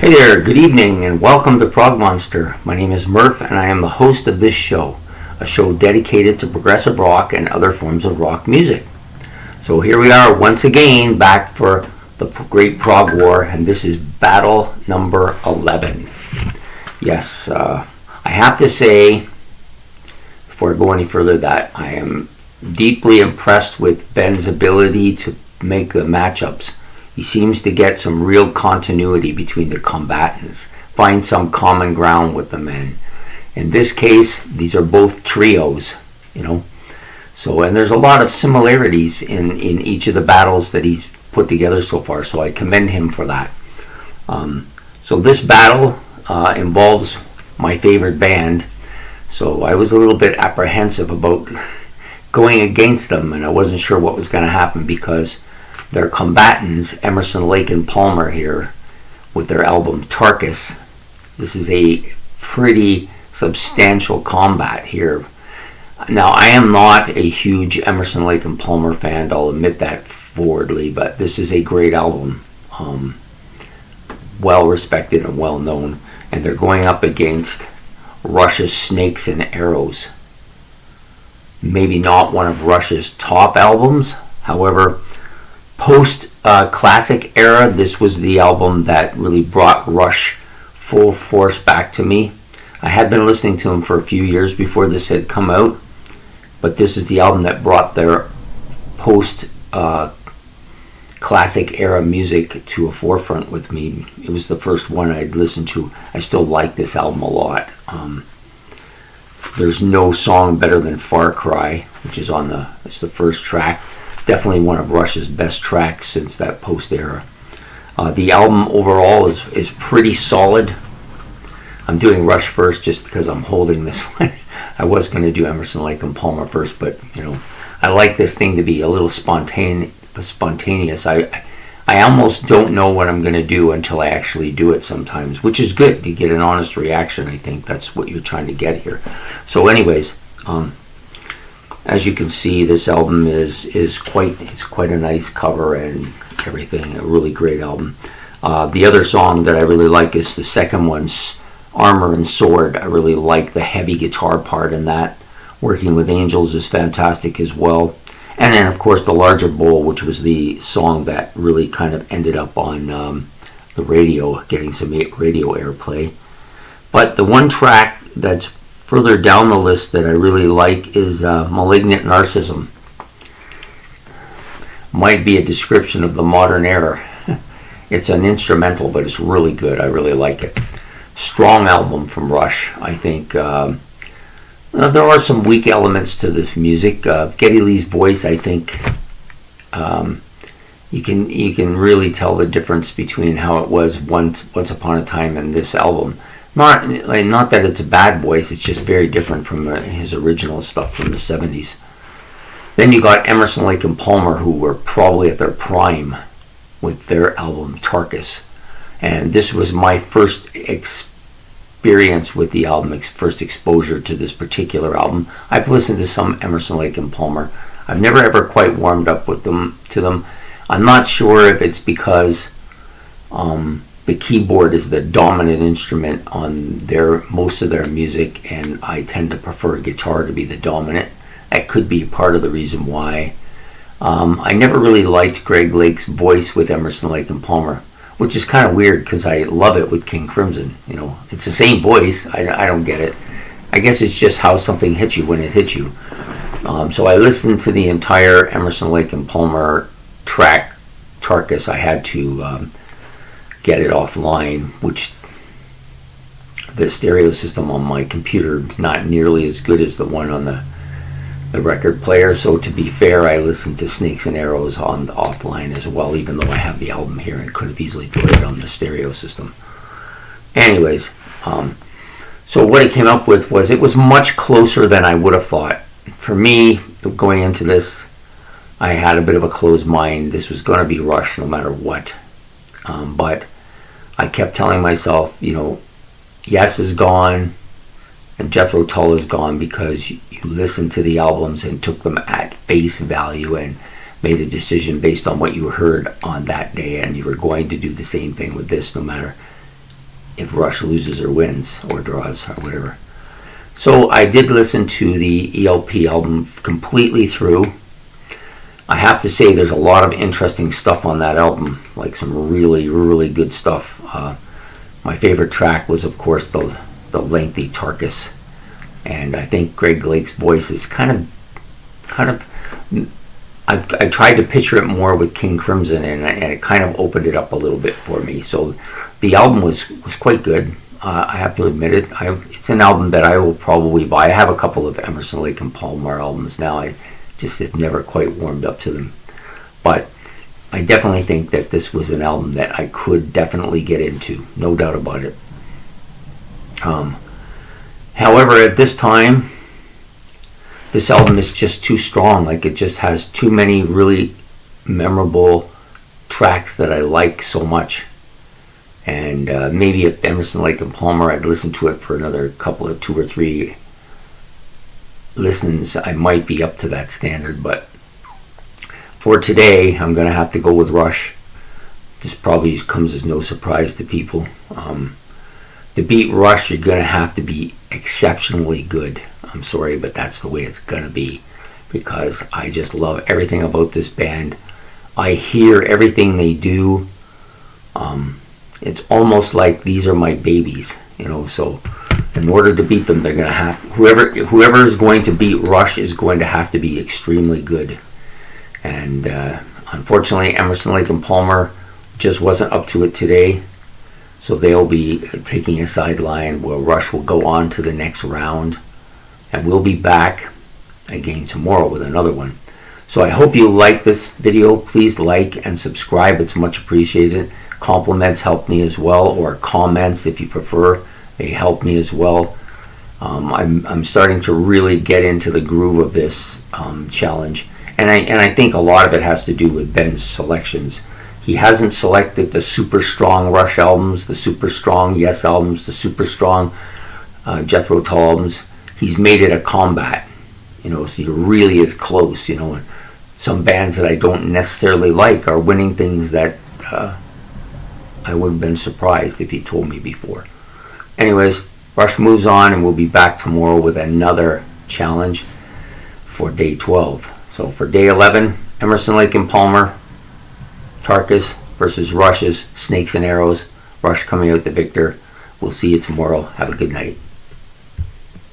Hey there, good evening, and welcome to Prog Monster. My name is Murph, and I am the host of this show, a show dedicated to progressive rock and other forms of rock music. So here we are once again, back for the Great Prog War, and this is battle number 11. Yes, I have to say, before I go any further, that I am deeply impressed with Ben's ability to make the matchups. He seems to get some real continuity between the combatants, find some common ground with the men. In this case, these are both trios, So, and there's a lot of similarities in each of the battles that he's put together so far, so I commend him for that. So this battle involves my favorite band, so I was a little bit apprehensive about going against them, and I wasn't sure what was going to happen because their combatants, Emerson, Lake, and Palmer here, with their album Tarkus. This is a pretty substantial combat here. Now, I am not a huge Emerson, Lake, and Palmer fan, I'll admit that forwardly, but this is a great album. Well respected and well known. And they're going up against Rush's Snakes and Arrows. Maybe not one of Rush's top albums, however, post-classic era, this was the album that really brought Rush full force back to me. I had been listening to him for a few years before this had come out, but this is the album that brought their post-classic era music to a forefront with me. It was the first one I'd listened to. I still like this album a lot. There's no song better than Far Cry, which is it's the first track. Definitely one of Rush's best tracks since that post-era. The album overall is pretty solid. I'm doing Rush first just because I'm holding this one. I was going to do Emerson, Lake, and Palmer first, but I like this thing to be a little spontaneous. I almost don't know what I'm going to do until I actually do it sometimes, which is good. You get an honest reaction. I think that's what you're trying to get here. So anyways, as you can see, this album is quite a nice cover and everything. A really great album. The other song that I really like is the second one's Armor and Sword. I really like the heavy guitar part in that. Working with Angels is fantastic as well. And then, of course, The Larger Bowl, which was the song that really kind of ended up on the radio, getting some radio airplay. But the one track that's further down the list that I really like is Malignant Narcissism. Might be a description of the modern era. It's an instrumental, but it's really good. I really like it. Strong album from Rush. I think there are some weak elements to this music. Geddy Lee's voice, I think, you can really tell the difference between how it was once upon a time and this album. Not that it's a bad voice, it's just very different from his original stuff from the 70s. Then you got Emerson, Lake, and Palmer, who were probably at their prime with their album Tarkus. And this was my first experience with the album, first exposure to this particular album. I've listened to some Emerson, Lake, and Palmer. I've never ever quite warmed up to them. I'm not sure if it's because the keyboard is the dominant instrument on most of their music, and I tend to prefer guitar to be the dominant. That could be part of the reason why. I never really liked Greg Lake's voice with Emerson, Lake, and Palmer, which is kind of weird because I love it with King Crimson. It's the same voice. I don't get it. I guess it's just how something hits you when it hits you. So I listened to the entire Emerson, Lake, and Palmer track, Tarkus. I had to get it offline, which the stereo system on my computer is not nearly as good as the one on the record player. So to be fair, I listened to Snakes and Arrows on the offline as well, even though I have the album here and could have easily played it on the stereo system. Anyways, so what I came up with was it was much closer than I would have thought. For me, going into this, I had a bit of a closed mind. This was going to be Rush no matter what. But I kept telling myself, Yes is gone and Jethro Tull is gone because you listened to the albums and took them at face value and made a decision based on what you heard on that day, and you were going to do the same thing with this no matter if Rush loses or wins or draws or whatever. So I did listen to the ELP album completely through. I have to say there's a lot of interesting stuff on that album, like some really, really good stuff. My favorite track was, of course, the lengthy Tarkus, and I think Greg Lake's voice is kind of. I tried to picture it more with King Crimson, and it kind of opened it up a little bit for me. So the album was quite good. I have to admit it. It's an album that I will probably buy. I have a couple of Emerson, Lake and Palmer albums now. I just have never quite warmed up to them, but I definitely think that this was an album that I could definitely get into, no doubt about it. However, at this time, this album is just too strong. Like, it just has too many really memorable tracks that I like so much. And maybe if Emerson, Lake and Palmer, I'd listen to it for another couple of 2 or 3 listens, I might be up to that standard. But for today, I'm going to have to go with Rush. This probably comes as no surprise to people. To beat Rush, you're going to have to be exceptionally good. I'm sorry, but that's the way it's going to be, because I just love everything about this band. I hear everything they do. It's almost like these are my babies, so in order to beat them, they're going to have, whoever is going to beat Rush is going to have to be extremely good. And unfortunately, Emerson, Lake and Palmer just wasn't up to it today, so they'll be taking a sideline where Rush will go on to the next round, and we'll be back again tomorrow with another one. So I hope you like this video. Please like and subscribe. It's much appreciated. Compliments help me as well, or comments if you prefer. They help me as well. I'm starting to really get into the groove of this challenge, and I think a lot of it has to do with Ben's selections. He hasn't selected the super strong Rush albums, the super strong Yes albums, the super strong Jethro Tull albums. He's made it a combat, so he really is close, and some bands that I don't necessarily like are winning things that I would have been surprised if he told me before. Anyways, Rush moves on, and we'll be back tomorrow with another challenge for day 12. So for day 11, Emerson, Lake and Palmer, Tarkus versus Rush's Snakes and Arrows. Rush coming out the victor. We'll see you tomorrow. Have a good night.